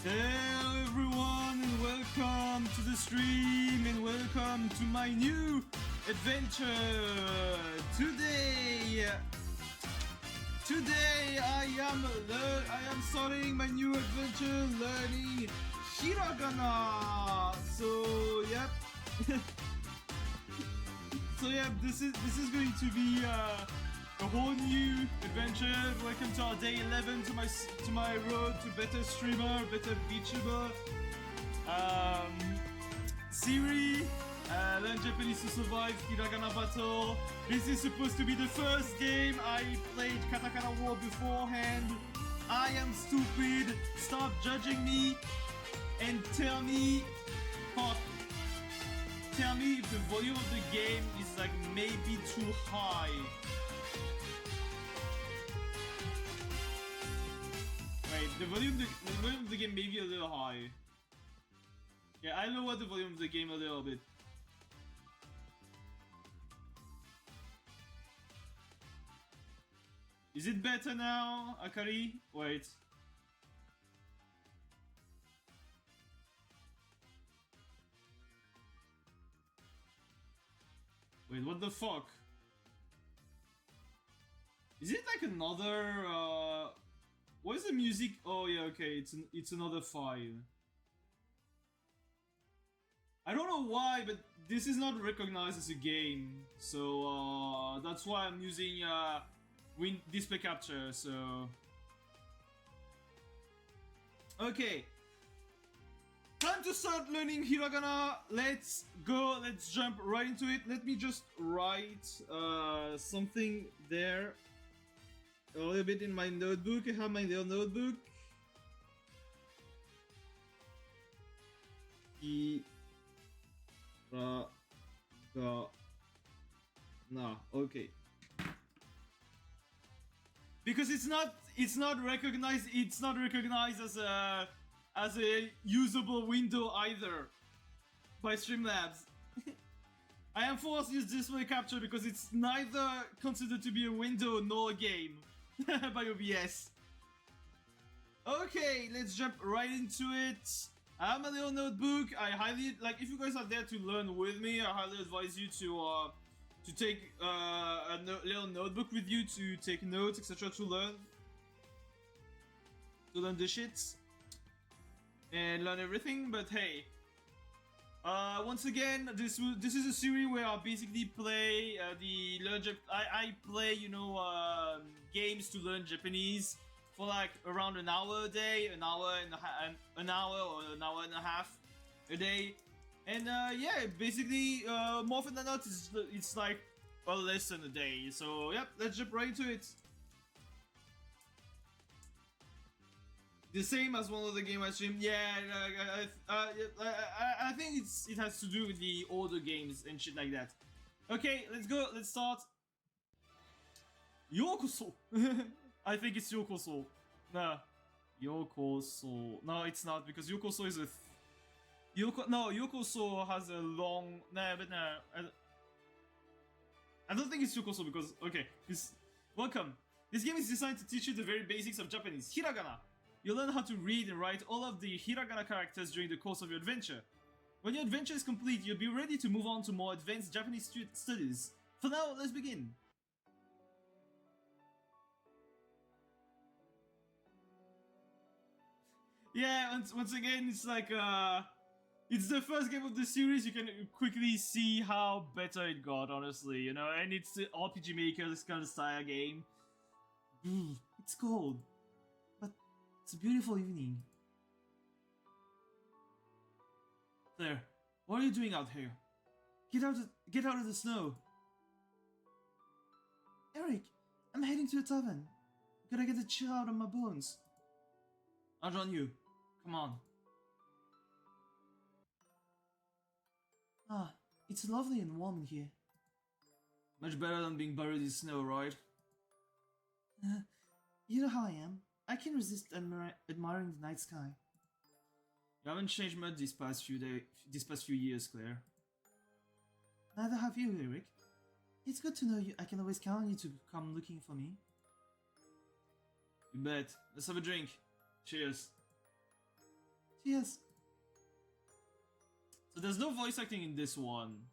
Hello everyone and welcome to the stream and welcome to my new adventure. Today I am starting my new adventure learning hiragana. So yep. This is going to be a whole new adventure. Welcome to our day 11 to my road to better streamer, better Vtuber series. Learn Japanese to survive hiragana battle. This is supposed to be the first game. I played katakana war beforehand. I am stupid. Stop judging me and tell me if the volume of the game is like maybe too high. Wait, the volume of the game may be a little high. Yeah, I lowered the volume of the game a little bit. Is it better now, Akari? Wait. Wait, what the fuck? Is it like another what is the music? Oh yeah, okay, it's another file. I don't know why, but this is not recognized as a game. So that's why I'm using display capture, so okay. Time to start learning hiragana. Let's go, let's jump right into it. Let me just write something there a little bit in my notebook. I have my little notebook. Okay. Because it's not recognized as a usable window either by Streamlabs. I am forced to use display capture because it's neither considered to be a window nor a game by OBS. Okay, let's jump right into it. I have a little notebook. I highly if you guys are there to learn with me, I highly advise you to take a little notebook with you to take notes, etc. to learn the shits and learn everything. But hey, once again, this is a series where I basically play I play games to learn Japanese for like around an hour a day, an hour or an hour and a half a day. And yeah, basically, more often than not, it's like a lesson a day. So yep, let's jump right into it. The same as one of the game I streamed. Yeah, I think it has to do with the older games and shit like that. Okay, let's go. Let's start. Yokoso. I think it's Yokoso. Nah, Yokoso. No, it's not, because Yokoso is a. Yokoso has a long. Nah, but nah. I don't think it's Yokoso because okay. Welcome. This game is designed to teach you the very basics of Japanese hiragana. You'll learn how to read and write all of the hiragana characters during the course of your adventure. When your adventure is complete, you'll be ready to move on to more advanced Japanese studies. For now, let's begin. Yeah, once again, it's like it's the first game of the series. You can quickly see how better it got, honestly, you know, and it's the RPG Maker, this kind of style game. It's cold, but it's a beautiful evening. There, what are you doing out here? Get out of the snow. Eric, I'm heading to a tavern. Gotta get the chill out of my bones. I'll join you. Come on. Ah, it's lovely and warm in here. Much better than being buried in snow, right? You know how I am. I can't resist admiring the night sky. You haven't changed much these past few years, Claire. Neither have you, Eric. It's good to know I can always count on you to come looking for me. You bet. Let's have a drink. Cheers. Cheers. So there's no voice acting in this one.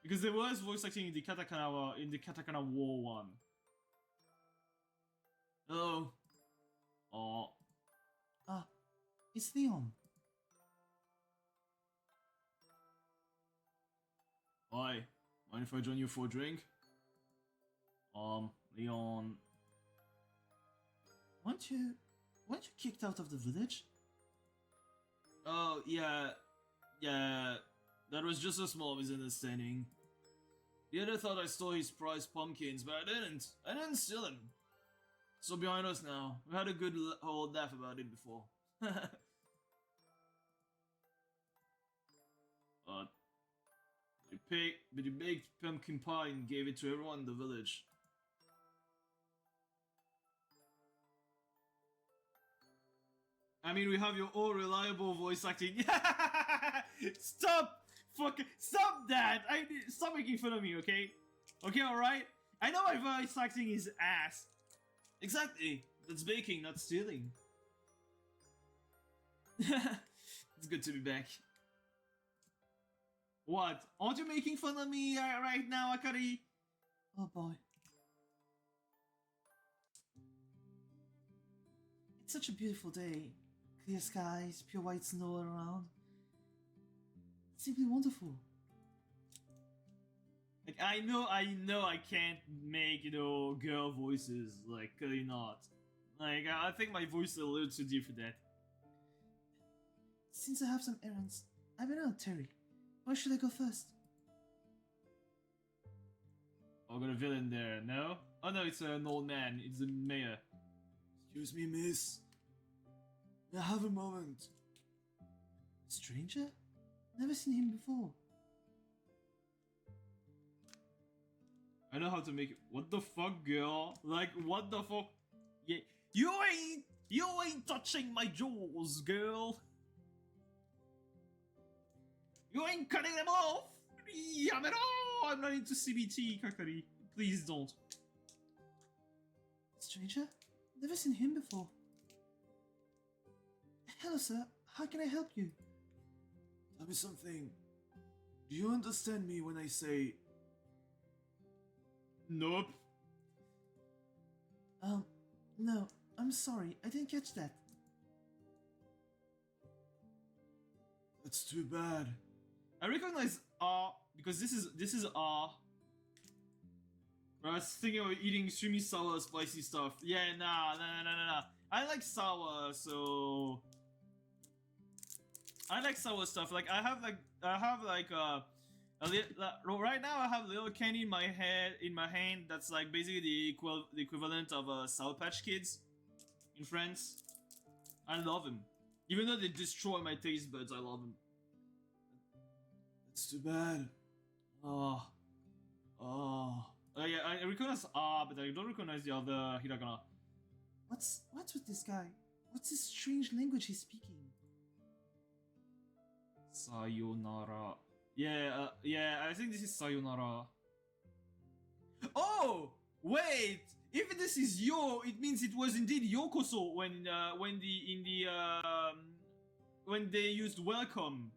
Because there was voice acting in the Katakana War one. Hello. Oh. Ah, it's Leon. Hi. Mind if I join you for a drink? Leon. Weren't you kicked out of the village? Oh, yeah. Yeah. That was just a small misunderstanding. The other thought I stole his prized pumpkins, but I didn't. I didn't steal them. So behind us now. We had a good old laugh about it before. But you baked pumpkin pie and gave it to everyone in the village. I mean, we have your all reliable voice acting. Stop! Stop that! Stop making fun of me, okay? Okay, alright? I know my voice acting is ass. Exactly. That's baking, not stealing. It's good to be back. What? Aren't you making fun of me right now, Akari? Oh boy. It's such a beautiful day. Clear skies, pure white snow around. It's simply wonderful. Like, I know I can't make, girl voices. Like, clearly not. Like, I think my voice is a little too deep for that. Since I have some errands, I've been out, Terry. Where should I go first? Oh, got a villain there, no? Oh no, it's an old man. It's the mayor. Excuse me, miss. May I have a moment? A stranger? Never seen him before. I know how to make it. What the fuck, girl? Like, what the fuck? Yeah, you ain't touching my jewels, girl. You ain't cutting them off. Yamero! I'm not into CBT, Kakari. Please don't. Stranger? Never seen him before. Hello, sir. How can I help you? Tell me something. Do you understand me when I say... Nope. No. I'm sorry. I didn't catch that. That's too bad. I recognize R because this is R. I was thinking of eating extremely sour, spicy stuff. Yeah, nah. I like sour, so I like sour stuff. Like I have right now I have a little candy in my hand that's like basically the equivalent of Sour Patch Kids in France. I love them, even though they destroy my taste buds. I love them. That's too bad. Yeah, I recognize but I don't recognize the other hiragana. What's with this guy? What's this strange language he's speaking? Sayonara. Yeah, I think this is sayonara. Oh, wait! If this is yo, it means it was indeed yokoso when they used welcome.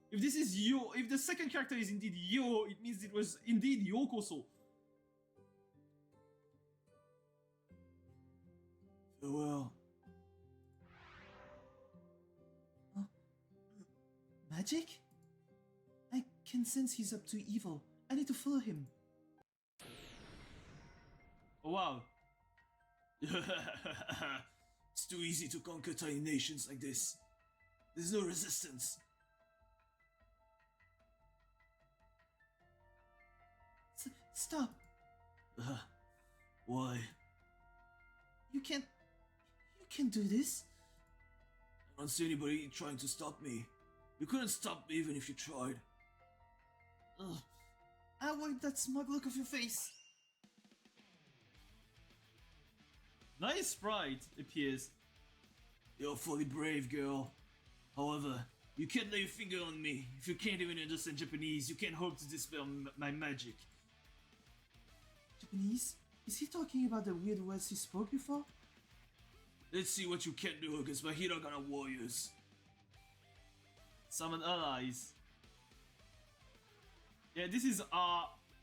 If this is yo, if the second character is indeed yo, it means it was indeed yokoso. Farewell. Magic? I can sense he's up to evil. I need to follow him. Oh wow. It's too easy to conquer tiny nations like this. There's no resistance. Stop! Why? You can't do this. I don't see anybody trying to stop me. You couldn't stop me even if you tried. Ugh. I want that smug look of your face. Nice sprite appears. You're fully brave, girl. However, you can't lay a finger on me. If you can't even understand Japanese, you can't hope to dispel my magic. Japanese? Is he talking about the weird words he spoke before? Let's see what you can do against my Hiragana warriors. Summon allies. Yeah, this is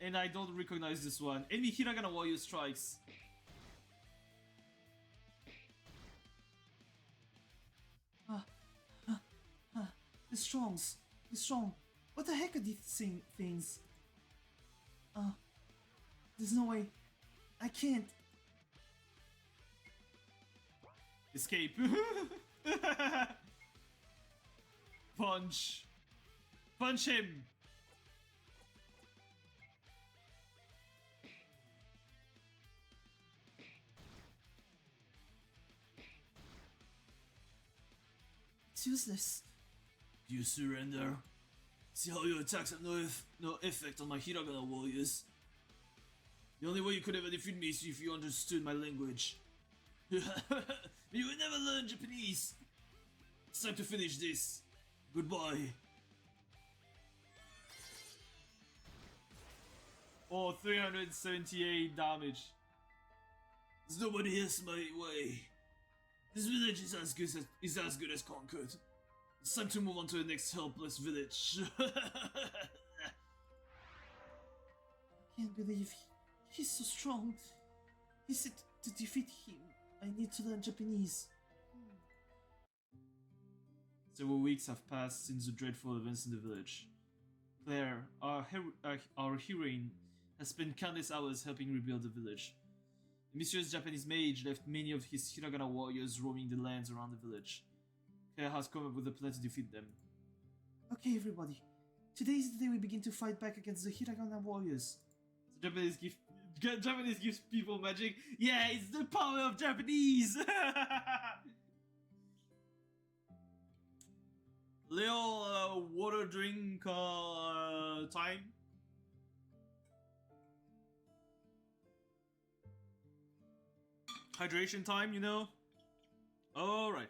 and I don't recognize this one. Enemy Hiragana warrior strikes. The Strongs. The Strong. What the heck are these things? There's no way. I can't. Escape. Punch. Punch him. It's useless. Do you surrender? See how your attacks have no effect on my Hiragana warriors? The only way you could ever defeat me is if you understood my language. You will never learn Japanese! It's time to finish this. Goodbye. Oh, 378 damage. There's nobody else my way. This village is as good as conquered. It's time to move on to the next helpless village. I can't believe he's so strong. He said to defeat him, I need to learn Japanese. Several weeks have passed since the dreadful events in the village. Claire, our heroine, has spent countless hours helping rebuild the village. The mysterious Japanese mage left many of his Hiragana warriors roaming the lands around the village. Claire has come up with a plan to defeat them. Okay, everybody. Today is the day we begin to fight back against the Hiragana warriors. So Japanese gives people magic. Yeah, it's the power of Japanese. Little water drink time. Hydration time, you know. All right.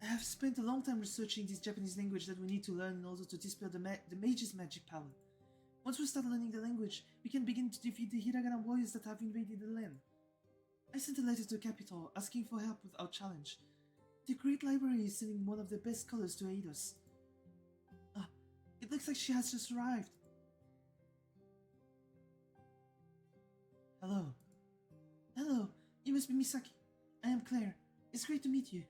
I have spent a long time researching this Japanese language that we need to learn in order to dispel the mage's magic power. Once we start learning the language, we can begin to defeat the Hiragana warriors that have invaded the land. I sent a letter to the capital asking for help with our challenge. The Great Library is sending one of their best scholars to aid us. It looks like she has just arrived. Hello. Hello, you must be Misaki. I am Claire. It's great to meet you.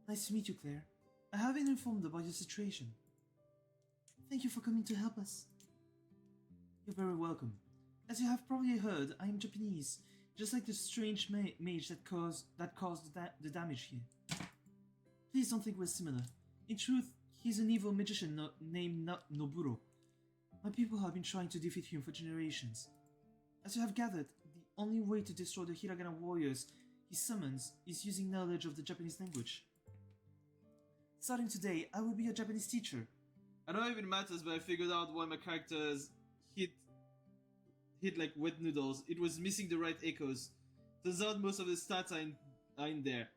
Nice to meet you, Claire. I have been informed about your situation. Thank you for coming to help us. You're very welcome. As you have probably heard, I am Japanese, just like the strange mage that caused the damage here. Please don't think we're similar. In truth, he's an evil magician named Noburo. My people have been trying to defeat him for generations. As you have gathered, the only way to destroy the Hiragana warriors he summons is using knowledge of the Japanese language. Starting today, I will be your Japanese teacher. I don't know if it matters, but I figured out why my characters hit like wet noodles. It was missing the right echoes. Turns out most of the stats are in there.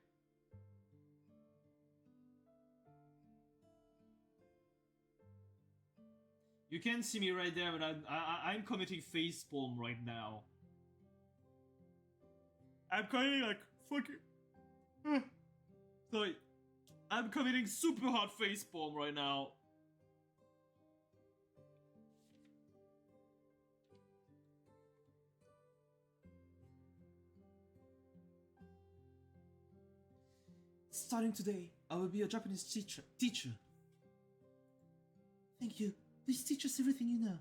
You can't see me right there, but I'm committing facepalm right now. I'm committing like fucking. Sorry. I'm committing super hard facepalm right now. Starting today, I will be your Japanese teacher. Thank you. Please teach us everything you know.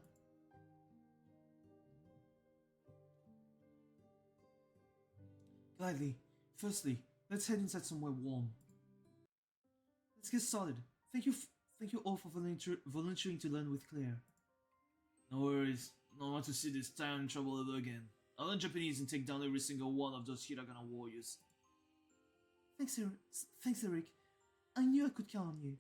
Gladly. Firstly, let's head inside somewhere warm. Let's get started. Thank you all for volunteering to learn with Claire. No worries. I don't want to see this time trouble ever again. I'll learn Japanese and take down every single one of those Hiragana warriors. Thanks, Eric. I knew I could count on you.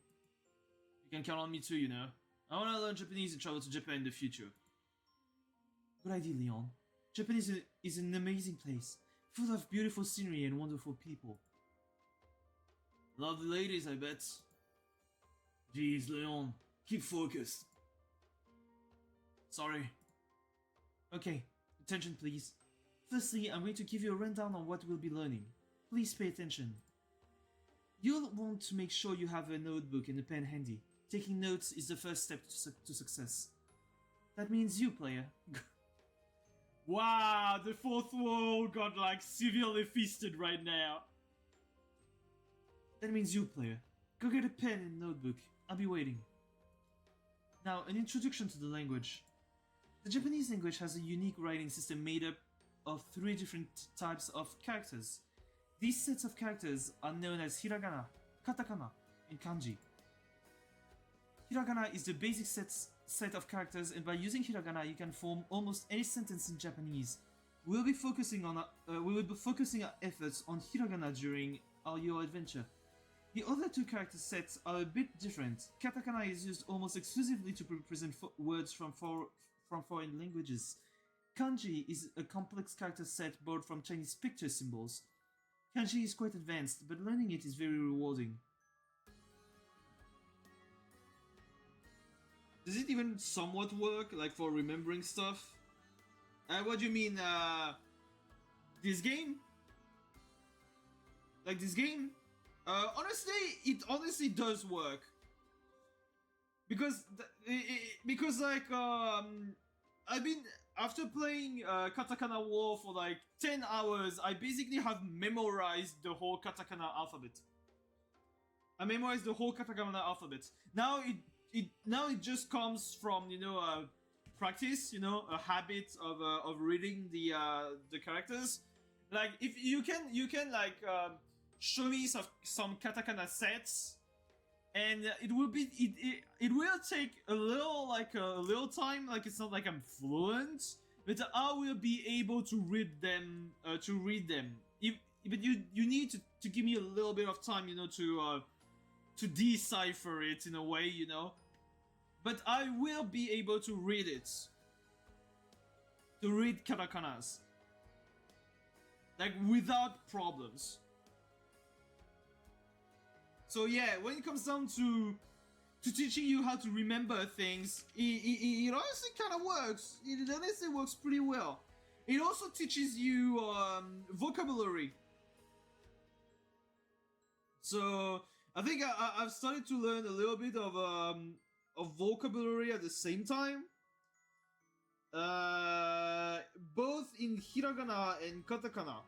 You can count on me too, you know. I want to learn Japanese and travel to Japan in the future. Good idea, Leon. Japan is an amazing place, full of beautiful scenery and wonderful people. Lovely ladies, I bet. Jeez, Leon, keep focused. Sorry. Okay, attention please. Firstly, I'm going to give you a rundown on what we'll be learning. Please pay attention. You'll want to make sure you have a notebook and a pen handy. Taking notes is the first step to success. That means you, player. Wow, the fourth wall got like severely feasted right now. That means you, player. Go get a pen and notebook. I'll be waiting. Now, an introduction to the language. The Japanese language has a unique writing system made up of 3 different types of characters. These sets of characters are known as hiragana, katakana, and kanji. Hiragana is the basic set of characters, and by using hiragana you can form almost any sentence in Japanese. We will be focusing our efforts on hiragana during your adventure. The other 2 character sets are a bit different. Katakana is used almost exclusively to represent words from foreign languages. Kanji is a complex character set borrowed from Chinese picture symbols. Kanji is quite advanced, but learning it is very rewarding. Does it even somewhat work, like for remembering stuff? What do you mean, this game? Like this game? Honestly, it honestly does work. Because I've been, after playing Katakana War for like 10 hours, I basically have memorized the whole Katakana alphabet. I memorized the whole Katakana alphabet. Now it just comes from, you know, practice, you know, a habit of reading the characters. Like if you can like show me some Katakana sets, and it will take a little time. Like it's not like I'm fluent, but I will be able to read them. But you need to give me a little bit of time, you know, to decipher it in a way, you know. But I will be able to read it. To read katakanas. Like without problems. So yeah, when it comes down to teaching you how to remember things, it honestly kind of works. It honestly works pretty well. It also teaches you vocabulary. So I think I've started to learn a little bit of vocabulary at the same time. Both in hiragana and katakana.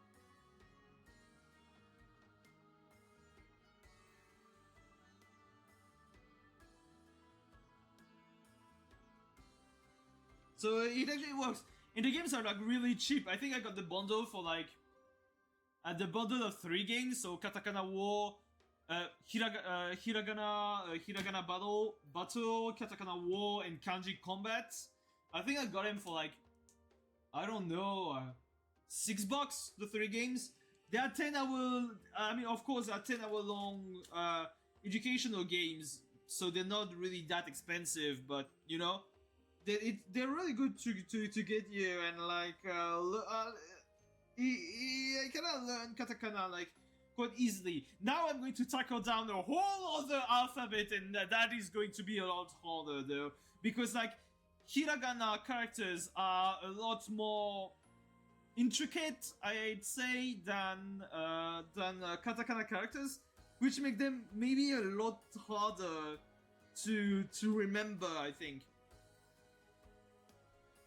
So it actually works. And the games are like really cheap. I think I got the bundle for like the bundle of 3 games. So Katakana War, Hiragana Battle, Katakana War, and Kanji Combat. I think I got them for like, I don't know, $6, the 3 games. They are 10 hour, I mean, of course, they are 10 hour long educational games. So they're not really that expensive, but you know, they're really good to get you, and like I cannot learn katakana like quite easily. Now I'm going to tackle down a whole other alphabet, and that is going to be a lot harder though, because like hiragana characters are a lot more intricate, I'd say, than katakana characters, which make them maybe a lot harder to remember, I think.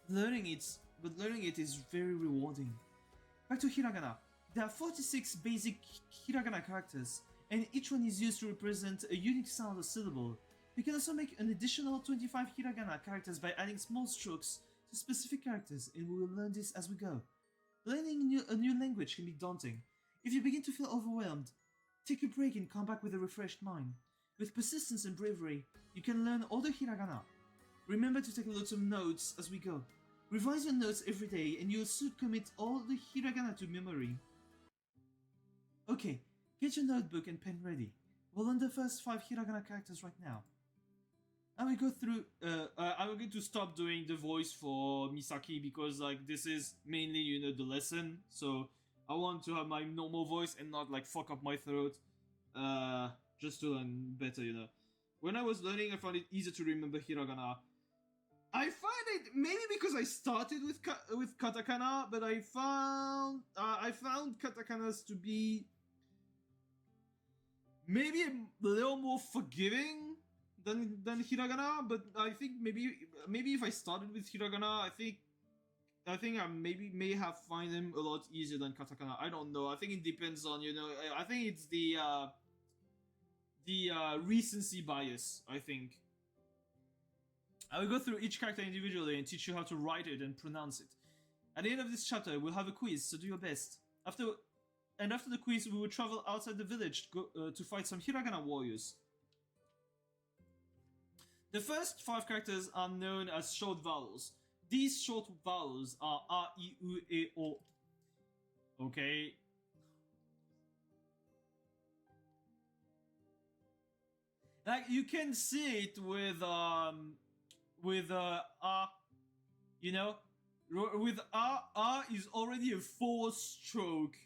Learning it is very rewarding. Back to hiragana. There are 46 basic hiragana characters, and each one is used to represent a unique sound or syllable. You can also make an additional 25 hiragana characters by adding small strokes to specific characters, and we will learn this as we go. Learning a new language can be daunting. If you begin to feel overwhelmed, take a break and come back with a refreshed mind. With persistence and bravery, you can learn all the hiragana. Remember to take lots of notes as we go. Revise your notes every day and you'll soon commit all the hiragana to memory. Okay, get your notebook and pen ready. We'll learn the first 5 hiragana characters right now. I will go through, I'm going to stop doing the voice for Misaki because like this is mainly, you know, the lesson. So I want to have my normal voice and not like fuck up my throat. Just to learn better, you know. When I was learning, I found it easier to remember hiragana. I find it maybe because I started with katakana, but I found katakanas to be maybe a little more forgiving than hiragana. But I think maybe if I started with hiragana, I think I maybe may have find them a lot easier than katakana. I don't know. I think it depends on, you know. I think it's the recency bias. I think. I will go through each character individually and teach you how to write it and pronounce it. At the end of this chapter, we'll have a quiz, so do your best. After the quiz, we will travel outside the village to fight some hiragana warriors. The first 5 characters are known as short vowels. These short vowels are a, I, u, e, o. Okay. Like you can see it with you know, with is already a 4-stroke.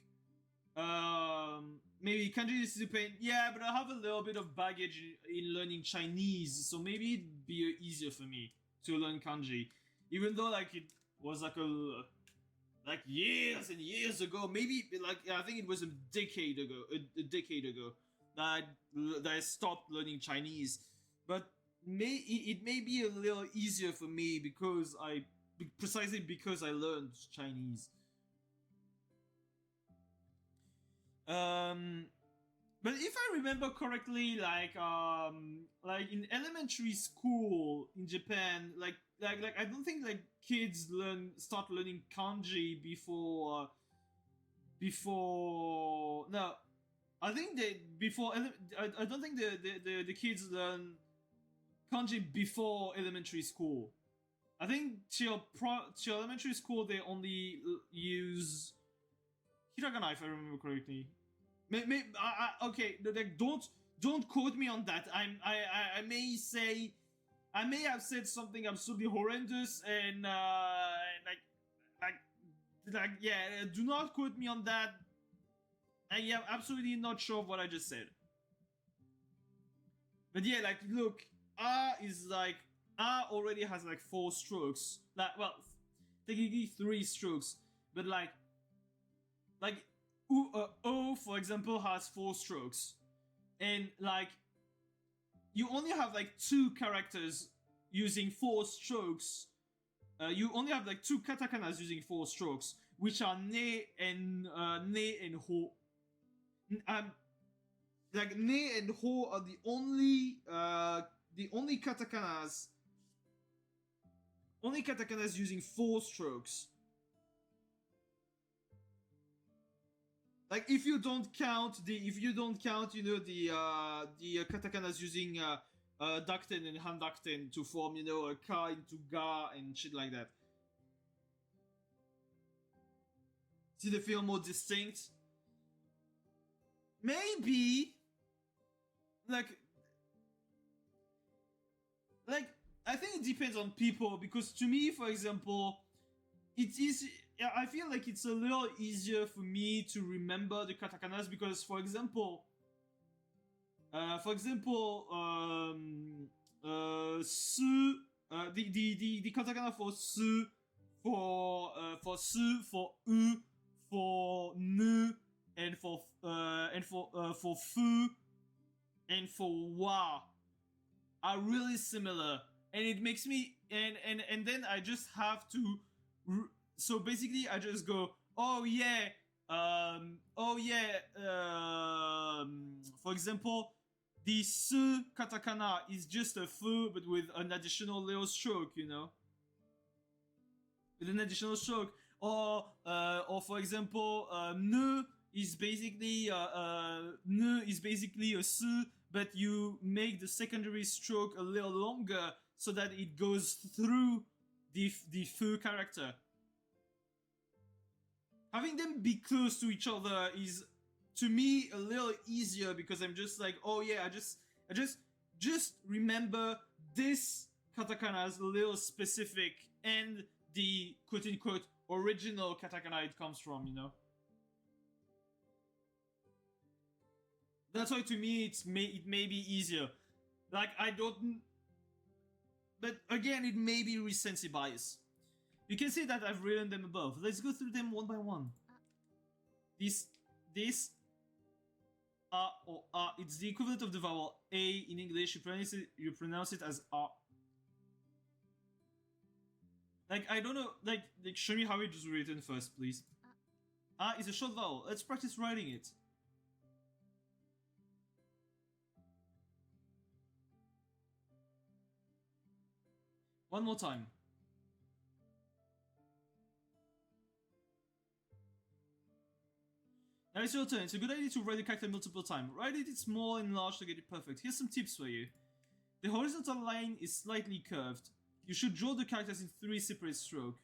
Maybe kanji is the pain. Yeah, but I have a little bit of baggage in learning Chinese, so maybe it'd be easier for me to learn kanji, even though like it was like years and years ago. Maybe like I think it was a decade ago that I stopped learning Chinese, but it may be a little easier for me precisely because I learned Chinese. But if I remember correctly, like in elementary school in Japan, like I don't think like kids start learning kanji before no, I think I don't think the kids learn kanji before elementary school. I think till elementary school they only use hiragana, if I remember correctly. Okay, like don't quote me on that. I may have said something absolutely horrendous and like yeah. Do not quote me on that. I am absolutely not sure of what I just said. But yeah, like look, already has like 4 strokes. Like well, technically 3 strokes, but like O for example has 4 strokes, and like you only have like 2 characters using 4 strokes. You only have like 2 katakanas using 4 strokes, which are ne and ho. Like ne and ho are the only katakanas using 4 strokes. Like if you don't count you know the katakanas using dakten and handakten to form, you know, a ka into ga and shit like that. See, they feel more distinct. Maybe like I think it depends on people, because to me, for example, it is. I feel like it's a little easier for me to remember the katakanas because, for example, su, the katakana for su, for su, for u, for nu, and for fu, and for wa are really similar, and it makes me and then I just have to. So basically, I just go, oh yeah, for example, the su katakana is just a fu, but with an additional little stroke, you know, with an additional stroke, or for example, ne is basically a su, but you make the secondary stroke a little longer so that it goes through the fu character. Having them be close to each other is, to me, a little easier because I'm just like, oh yeah, I just remember this katakana is a little specific and the quote-unquote original katakana it comes from, you know? That's why to me it may be easier. Like I don't but again, it may be recency bias. You can see that I've written them above. Let's go through them one by one. This or it's the equivalent of the vowel A in English. You pronounce it as A. Like, I don't know, like show me how it is written first, please. A is a short vowel. Let's practice writing it. One more time. Now it's your turn. It's a good idea to write the character multiple times. Write it small and large to get it perfect. Here's some tips for you. The horizontal line is slightly curved. You should draw the characters in 3 separate strokes.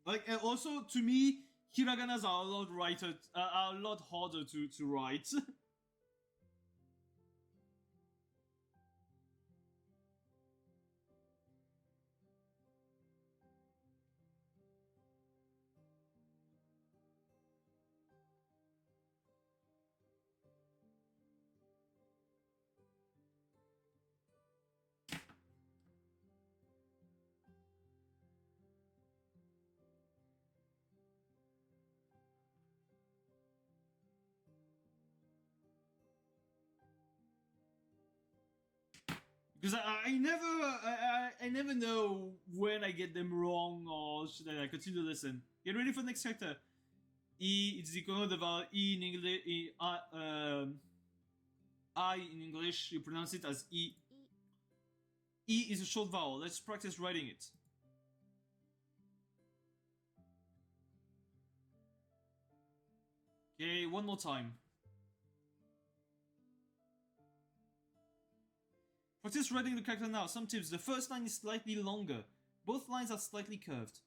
Like, also, to me, hiraganas are a lot harder to write. Because I never know when I get them wrong, or should I continue to listen? Get ready for the next character. E, it's the equivalent of E in English. I in English, you pronounce it as E. E is a short vowel. Let's practice writing it. Okay, one more time. Practice writing the character now. Some tips. The first line is slightly longer. Both lines are slightly curved.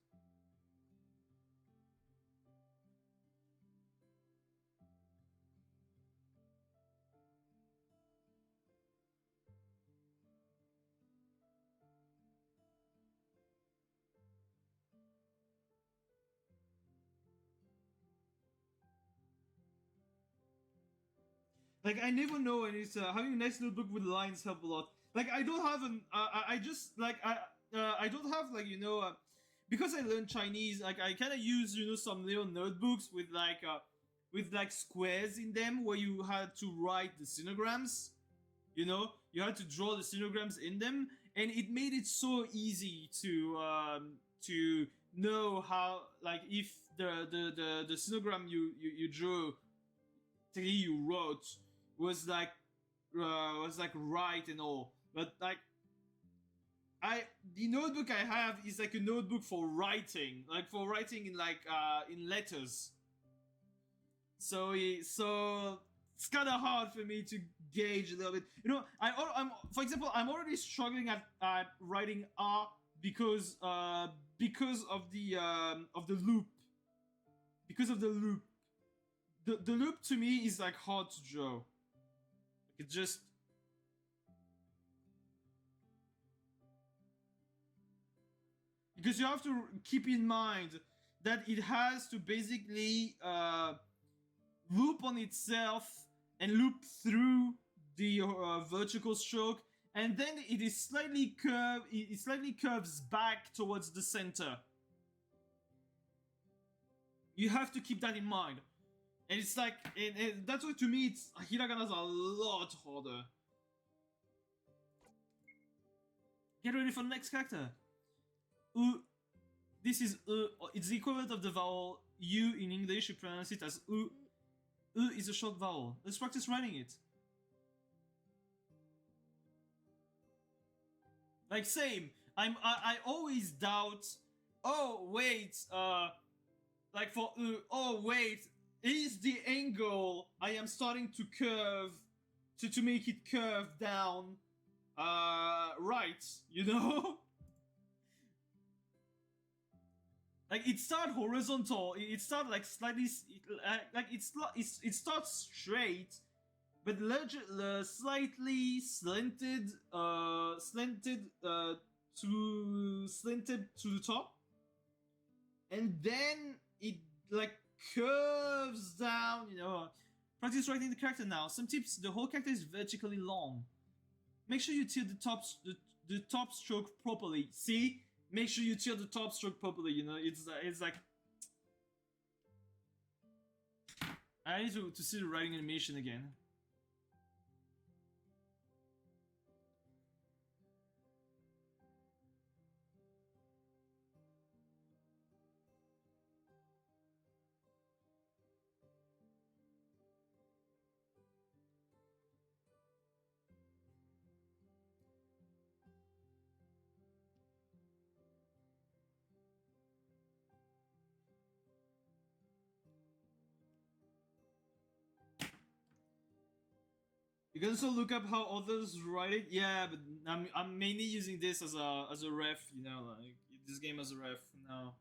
Like, I never know, and it's having a nice little book with lines help a lot. Like, I don't have an I just like I don't have, like, you know, because I learned Chinese, like I kind of use, you know, some little notebooks with like squares in them where you had to write the sinograms. You know, you had to draw the sinograms in them, and it made it so easy to know how, like, if the sinogram you drew, you wrote, was like right and all. But like, the notebook I have is like a notebook for writing, like for writing in like in letters. So it's kind of hard for me to gauge a little bit. You know, I'm for example, I'm already struggling at writing R because of the loop. Because of the loop. The loop to me is like hard to draw. It just, because you have to keep in mind that it has to basically loop on itself and loop through the vertical stroke, and then it is slightly curved. It slightly curves back towards the center. You have to keep that in mind. And it's like, and that's why to me, it's hiraganas are a lot harder. Get ready for the next character. U. This is U. It's the equivalent of the vowel U in English. You pronounce it as U. U is a short vowel. Let's practice writing it. Like, same. I always doubt. Oh wait. Like for U. Oh wait. Is the angle I am starting to curve to make it curve down right, you know? Like, it starts horizontal, it starts like slightly, like it starts straight, but slightly slanted to the top, and then it like curves down, you know. Practice writing the character now. Some tips: the whole character is vertically long. Make sure you tilt the top stroke properly. See, make sure you tilt the top stroke properly. You know, it's like I need to see the writing animation again. You can also look up how others write it. Yeah, but I'm mainly using this as a ref. You know, like this game as a ref now.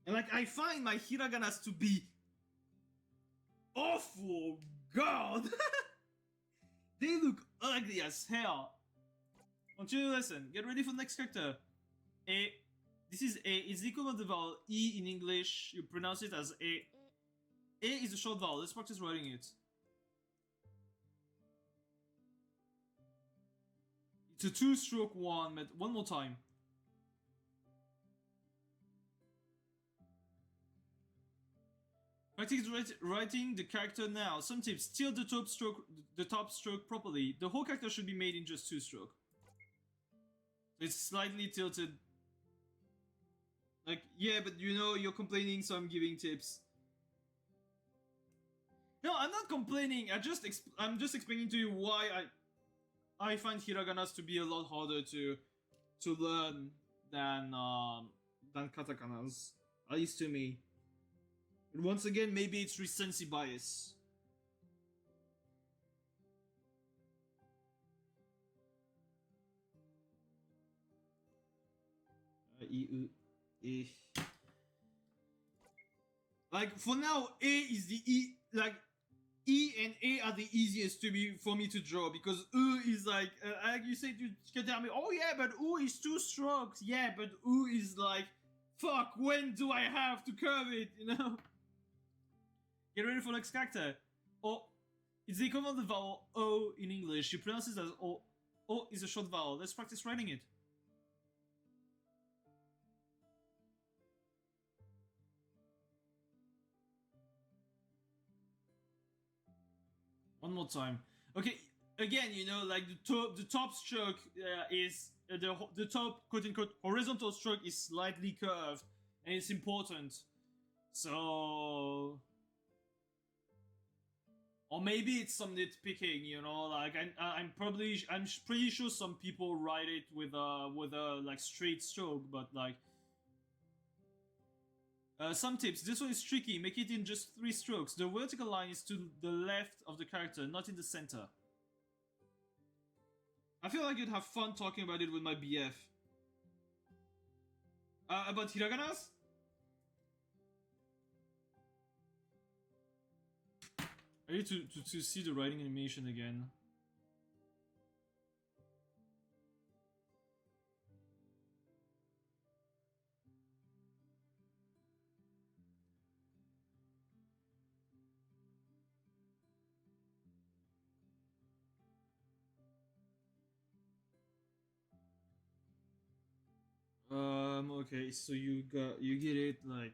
And like I find my hiraganas to be awful. God, they look ugly as hell. Want you to listen? Get ready for the next character. A. This is A. It's the equivalent of the vowel E in English. You pronounce it as A. A is a short vowel. Let's practice writing it. It's a two-stroke one, but one more time. Practice writing the character now. Some tips: tilt the top stroke properly. The whole character should be made in just two strokes. It's slightly tilted. Like, yeah, but you know you're complaining, so I'm giving tips. No, I'm not complaining. I'm just explaining to you why I find hiraganas to be a lot harder to learn than katakanas, at least to me. And once again, maybe it's recency bias. Like for now, A is the like E and A are the easiest for me to draw because U is like you say you can tell me, oh yeah, but U is two strokes. Yeah, but U is like, fuck, when do I have to curve it? You know. Get ready for next character. O. It's the equivalent of the vowel O in English. You pronounce it as O. O is a short vowel. Let's practice writing it. One more time. Okay, again, you know, like the top stroke is the top quote unquote horizontal stroke is slightly curved, and it's important. So, or maybe it's some nitpicking, you know. Like I'm pretty sure some people write it with a like straight stroke, but like. Some tips. This one is tricky. Make it in just 3 strokes. The vertical line is to the left of the character, not in the center. I feel like you'd have fun talking about it with my BF. About hiraganas? I need to see the writing animation again. Okay, so you get it like.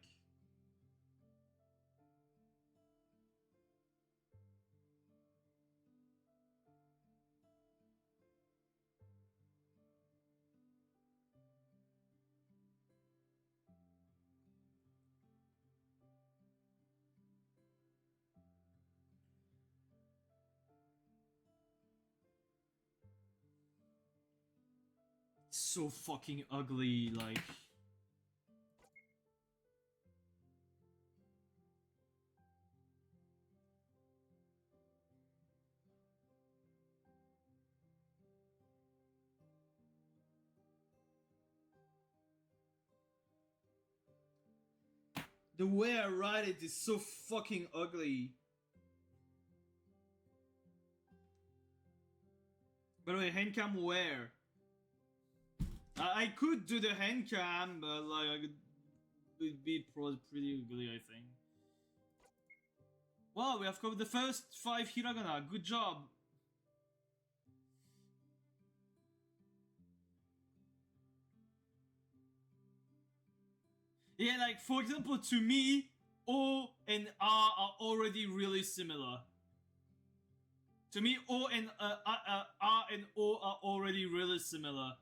So fucking ugly, like. The way I write it is so fucking ugly. By the way, hand cam where? I could do the hand cam, but like it'd be pretty ugly, I think. Wow, we have covered the first 5 hiragana. Good job. Yeah, like for example, to me, O and R are already really similar. To me, R and O are already really similar.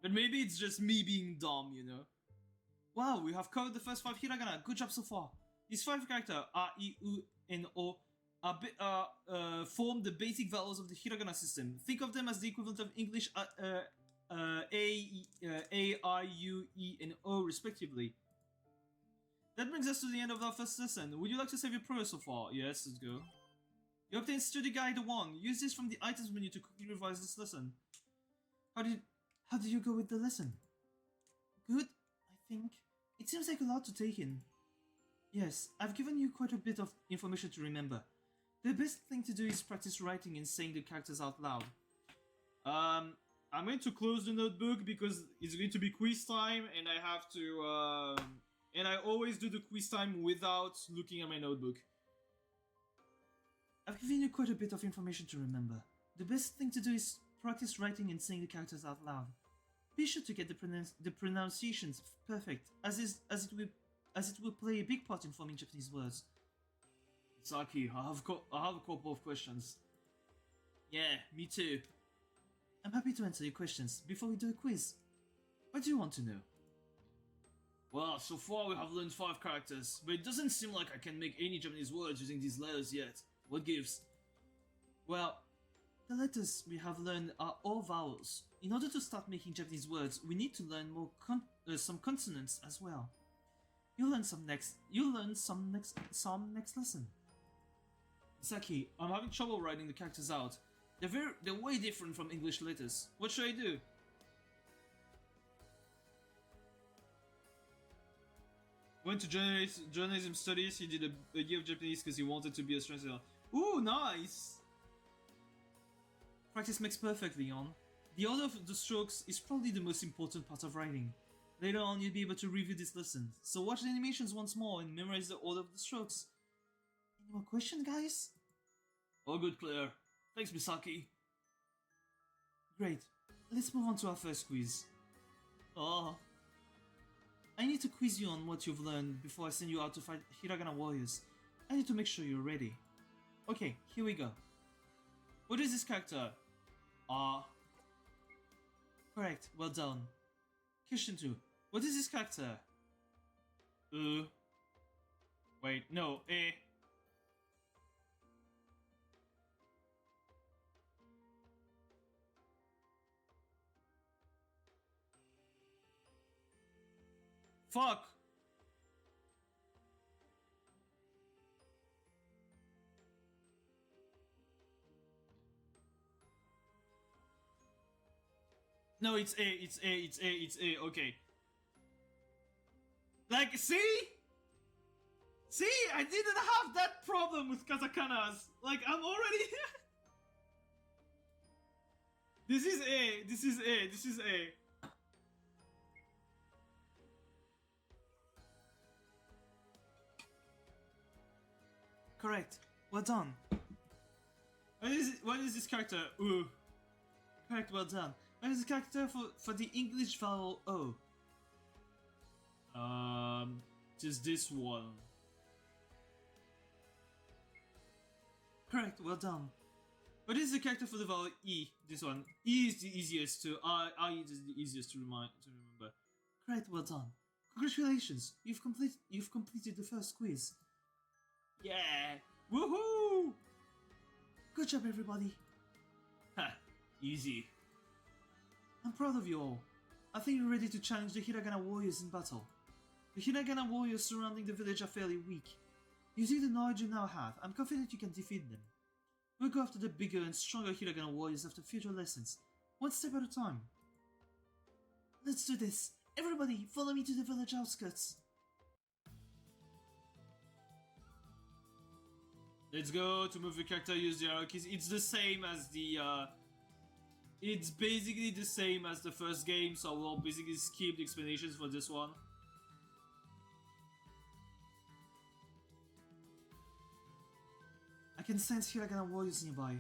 But maybe it's just me being dumb, you know. Wow, we have covered the first 5 hiragana. Good job so far. These 5 characters, R, E, U, and O, form the basic vowels of the hiragana system. Think of them as the equivalent of English A, I, U, E, and O respectively. That brings us to the end of our first lesson. Would you like to save your progress so far? Yes, let's go. You obtained Study Guide 1. Use this from the items menu to quickly revise this lesson. How did you go with the lesson? Good, I think. It seems like a lot to take in. Yes, I've given you quite a bit of information to remember. The best thing to do is practice writing and saying the characters out loud. I'm going to close the notebook because it's going to be quiz time and I have to, and I always do the quiz time without looking at my notebook. I've given you quite a bit of information to remember. The best thing to do is practice writing and saying the characters out loud. Be sure to get the pronunciations perfect, as it will play a big part in forming Japanese words. Saki, I have a couple of questions. Yeah, me too. I'm happy to answer your questions. Before we do a quiz, what do you want to know? Well, so far we have learned 5 characters, but it doesn't seem like I can make any Japanese words using these letters yet. What gives? Well, the letters we have learned are all vowels. In order to start making Japanese words, we need to learn some consonants as well. You'll learn some next lesson. Saki, I'm having trouble writing the characters out. They're way different from English letters. What should I do? Went to journalism studies. He did a year of Japanese because he wanted to be a translator. Ooh, nice! Practice makes perfect, Leon. The order of the strokes is probably the most important part of writing. Later on, you'll be able to review this lesson, so watch the animations once more and memorize the order of the strokes. Any more questions, guys? All good, Claire. Thanks, Misaki. Great. Let's move on to our first quiz. Oh. I need to quiz you on what you've learned before I send you out to fight Hiragana warriors. I need to make sure you're ready. Okay, here we go. What is this character? Correct, well done. Question 2. What is this character? Wait, no, Fuck! No, it's A, okay. Like, see? See, I didn't have that problem with katakanas. Like, I'm already... This is A. Correct. Well done. What is this character? Ooh. Correct, well done. What is the character for the English vowel O? Just this one. Correct, well done. What is the character for the vowel E? This one. E is the easiest to I is the easiest to remember. Correct, well done. Congratulations, you've completed the first quiz. Yeah! Woohoo! Good job, everybody. Ha! Easy. I'm proud of you all. I think you're ready to challenge the Hiragana warriors in battle. The Hiragana warriors surrounding the village are fairly weak. Using the knowledge you now have, I'm confident you can defeat them. We'll go after the bigger and stronger Hiragana warriors after future lessons, one step at a time. Let's do this! Everybody, follow me to the village outskirts! Let's go. To move the character, use the arrow keys. It's the same as the, it's basically the same as the first game, so we'll basically skip the explanations for this one. can sense Hiragana warriors nearby.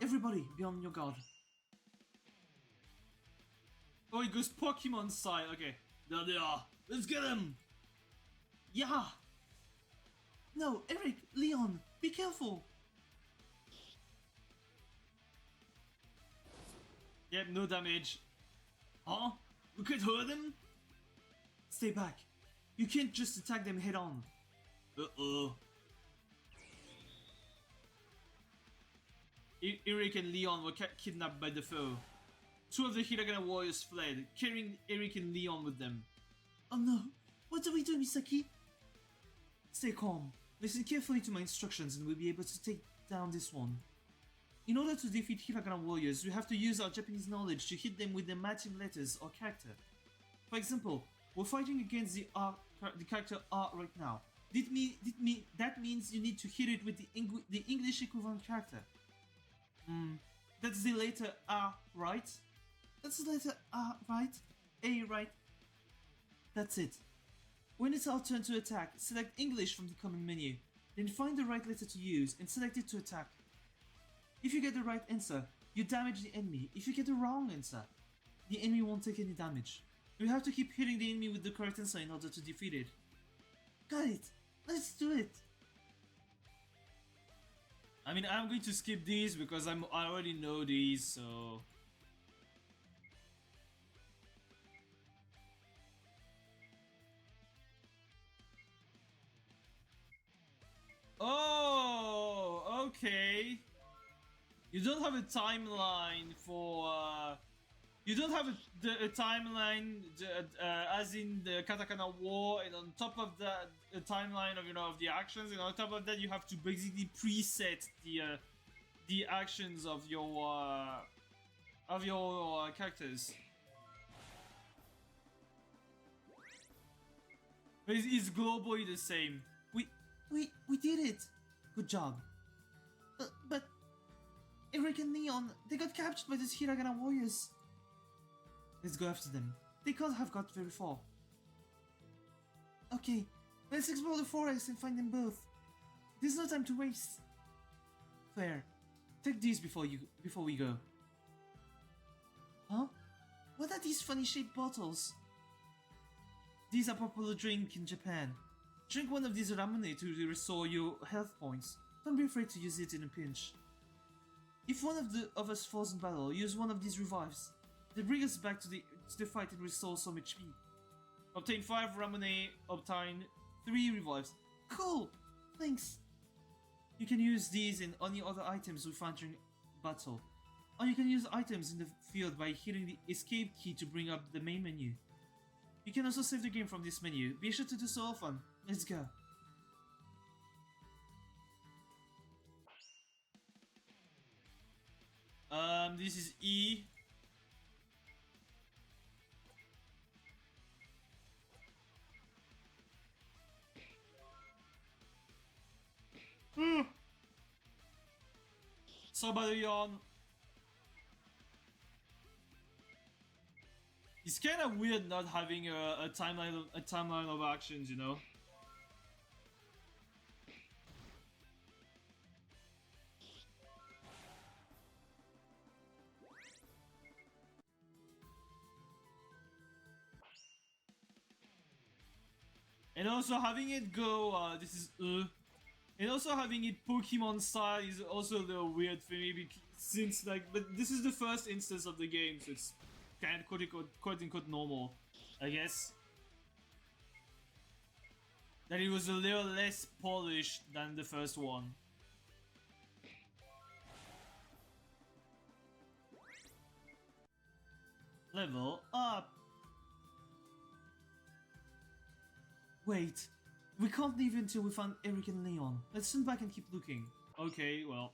Everybody, be on your guard. Oh, it goes Pokemon style. Okay. There they are. Let's get them. Yeah! No, Eric, Leon, be careful! Yep, no damage. Huh? We could hurt them? Stay back. You can't just attack them head on. Uh-oh. Eric and Leon were kidnapped by the foe. Two of the Hiragana warriors fled, carrying Eric and Leon with them. Oh no, what do we do, Misaki? Stay calm. Listen carefully to my instructions and we'll be able to take down this one. In order to defeat Hiragana warriors, we have to use our Japanese knowledge to hit them with the matching letters or character. For example, we're fighting against the character R right now. That means you need to hit it with the English equivalent character. That's the letter R, right? That's the letter R, right? A, right? That's it. When it's our turn to attack, select English from the command menu. Then find the right letter to use and select it to attack. If you get the right answer, you damage the enemy. If you get the wrong answer, the enemy won't take any damage. You have to keep hitting the enemy with the correct answer in order to defeat it. Got it! Let's do it! I mean, I'm going to skip these because I already know these, so... Oh, okay. You don't have a timeline for... You don't have a timeline as in the Katakana War, and on top of that, a timeline of of the actions, and on top of that, you have to basically preset the actions of your characters. But it's globally the same. We did it! Good job. But Eric and Leon, they got captured by these Hiragana warriors. Let's go after them. They can't have got very far. Okay, let's explore the forest and find them both. There's no time to waste. Fair. Take these before we go. Huh? What are these funny shaped bottles? These are popular drink in Japan. Drink one of these ramune to restore your health points. Don't be afraid to use it in a pinch. If one of us falls in battle, use one of these revives. They bring us back to the fight and restore some HP. Obtain 5 ramune, obtain 3 revives. Cool! Thanks! You can use these in any other items we find during battle. Or you can use items in the field by hitting the escape key to bring up the main menu. You can also save the game from this menu. Be sure to do so often. Let's go. This is E. Somebody on. It's kind of weird not having a timeline of actions, you know. And also having it go, this is and also having it Pokemon style is also a little weird for me, since but this is the first instance of the game, so it's kind of quote unquote normal, I guess. That it was a little less polished than the first one. Level up. Wait, we can't leave until we find Eric and Leon. Let's stand back and keep looking. Okay, well.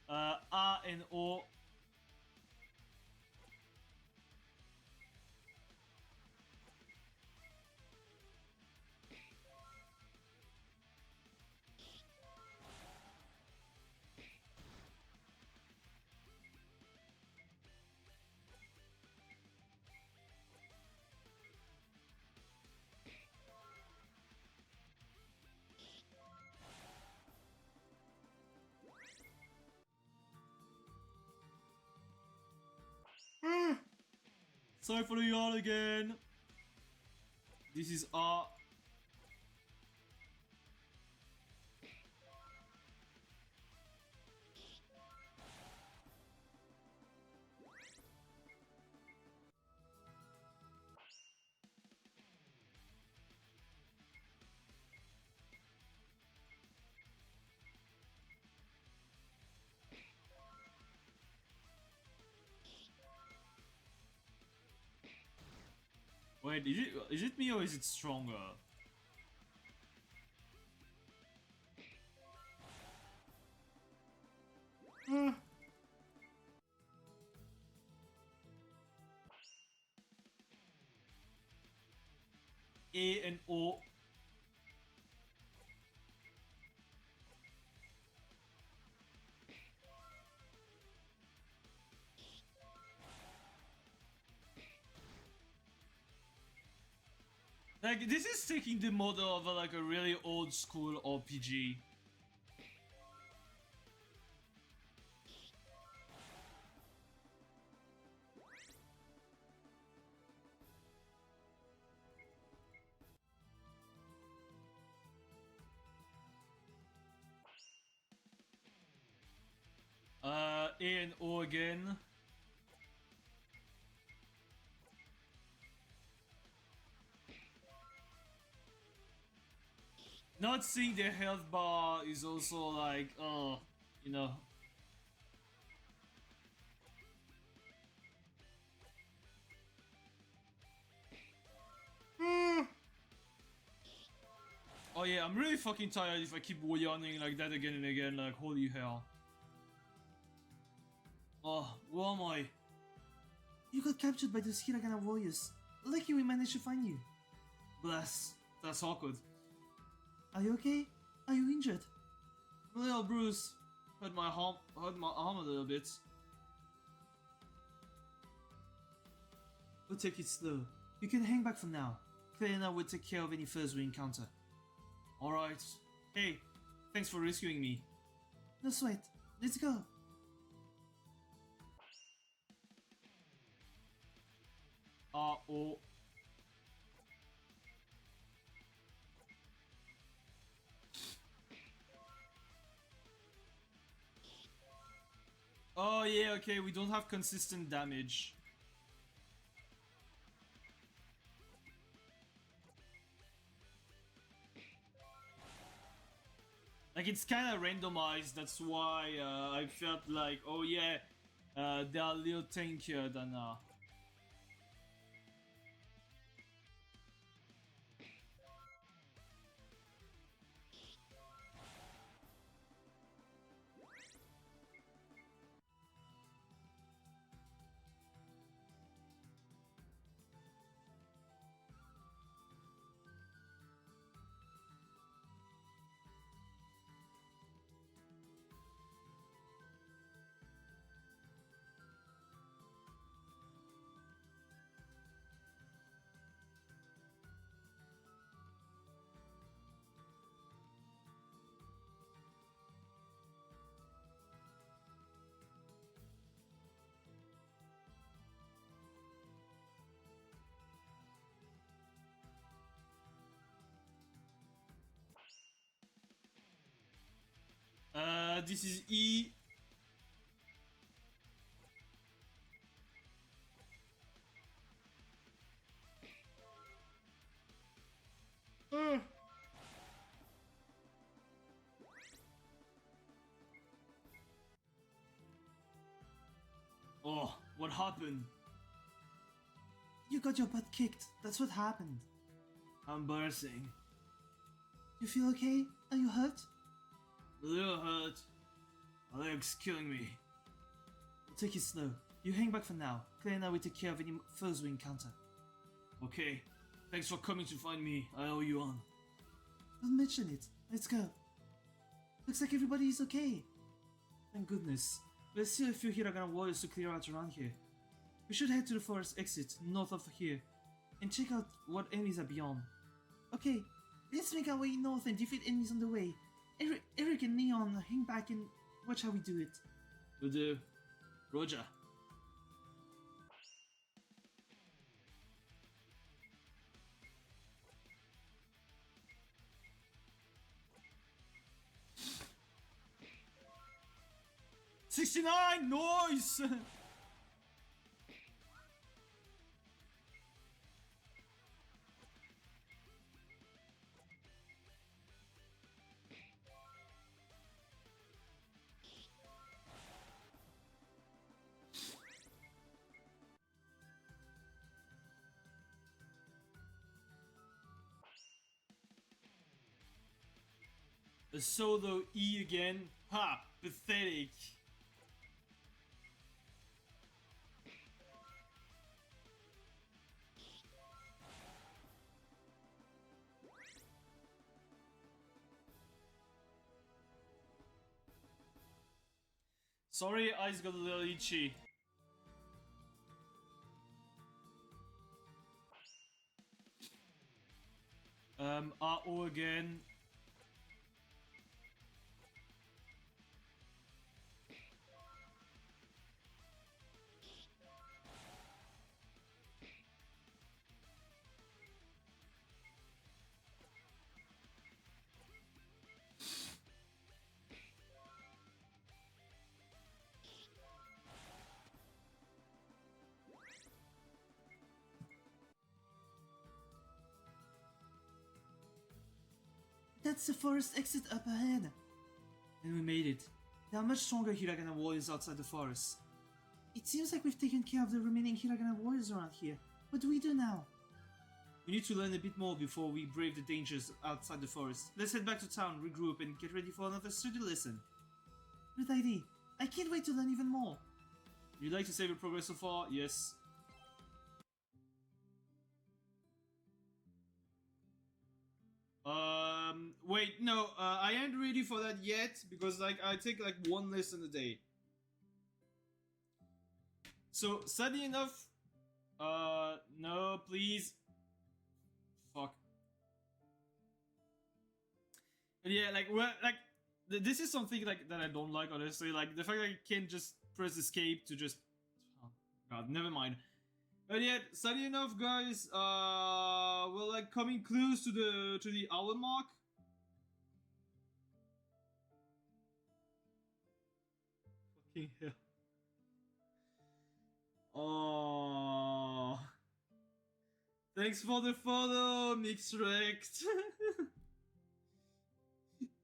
A and O. Sorry for the yawn again. This is our... Wait, is it me or is it stronger? A and O. Like, this is taking the model of like a really old school RPG. A and O again. Not seeing the health bar is also like, oh, you know. Oh yeah, I'm really fucking tired if I keep yawning like that again and again, like holy hell. Oh, where am I? You got captured by those Hiragana warriors. Lucky we managed to find you. Bless. That's awkward. Are you okay? Are you injured? A little bruise. Hurt my arm a little bit. We'll take it slow. You can hang back for now. Claire and I will take care of any foes we encounter. Alright. Hey, thanks for rescuing me. No sweat. Let's go. Oh. Oh yeah, okay, we don't have consistent damage. Like, it's kind of randomized, that's why I felt like, oh yeah, they are a little tankier than... this is E. Oh, what happened? You got your butt kicked. That's what happened. Embarrassing. You feel okay? Are you hurt? A little hurt. My leg's killing me. We'll take it slow. You hang back for now. Claire and I will take care of any foes we encounter. Okay. Thanks for coming to find me. I owe you one. Don't mention it. Let's go. Looks like everybody is okay. Thank goodness. There's still a few Hiragana warriors to clear out around here. We should head to the forest exit, north of here, and check out what enemies are beyond. Okay, let's make our way north and defeat enemies on the way. Eric and Neon hang back and watch how we do it. Will do. Roger. 69! Nice! A solo E again? Ha! Pathetic. Sorry, eyes got a little itchy. RO again. That's the forest exit up ahead. And we made it. There are much stronger Hiragana warriors outside the forest. It seems like we've taken care of the remaining Hiragana warriors around here. What do we do now? We need to learn a bit more before we brave the dangers outside the forest. Let's head back to town, regroup, and get ready for another study lesson. Good idea. I can't wait to learn even more. You'd like to save your progress so far? Yes. Wait, no, I ain't ready for that yet, because, like, I take, like, one lesson a day. So, sadly enough, no, please. Fuck. And yeah, like, well, like, this is something, like, that I don't like, honestly, like, the fact that I can't just press escape to just... Oh, God, never mind. But yet, sadly enough, guys, we're like coming close to the hour mark. Fucking hell. Oh. Thanks for the follow, Mixrect.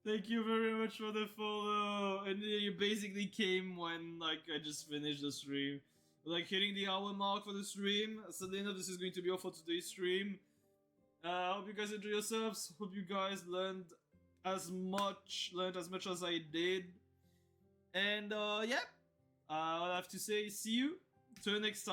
Thank you very much for the follow. And you basically came when like I just finished the stream. Like hitting the hour mark for the stream. Sadly enough, this is going to be all for today's stream. Hope you guys enjoy yourselves. Hope you guys learned as much as I did. And yeah, all I have to say is see you till next time.